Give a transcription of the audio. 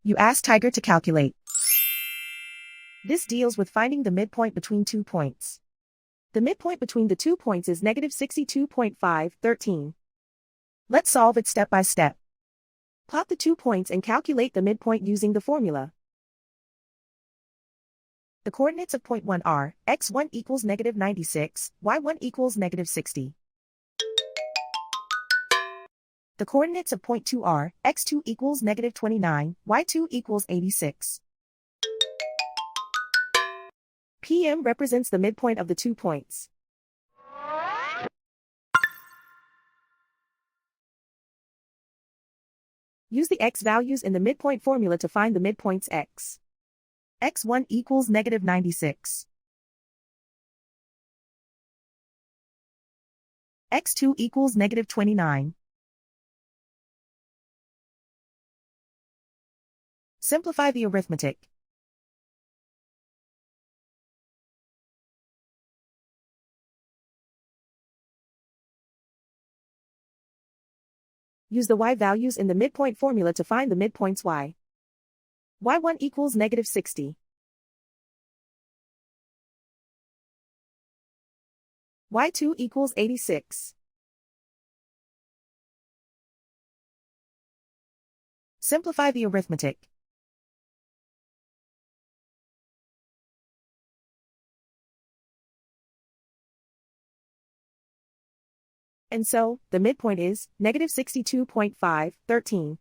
You ask Tiger to calculate. This deals with finding the midpoint between 2 points. The midpoint between the 2 points is negative 62.513. Let's solve it step by step. Plot the 2 points and calculate the midpoint using the formula. The coordinates of point 1 are x1 equals negative 96, y1 equals negative 60. The coordinates of point 2 are x2 equals negative 29, y2 equals 86. PM represents the midpoint of the 2 points. Use the x values in the midpoint formula to find the midpoints x. x1 equals negative 96. x2 equals negative 29. Simplify the arithmetic. Use the y values in the midpoint formula to find the midpoints y. y1 equals negative 60. y2 equals 86. Simplify the arithmetic. And so, the midpoint is negative 62.513.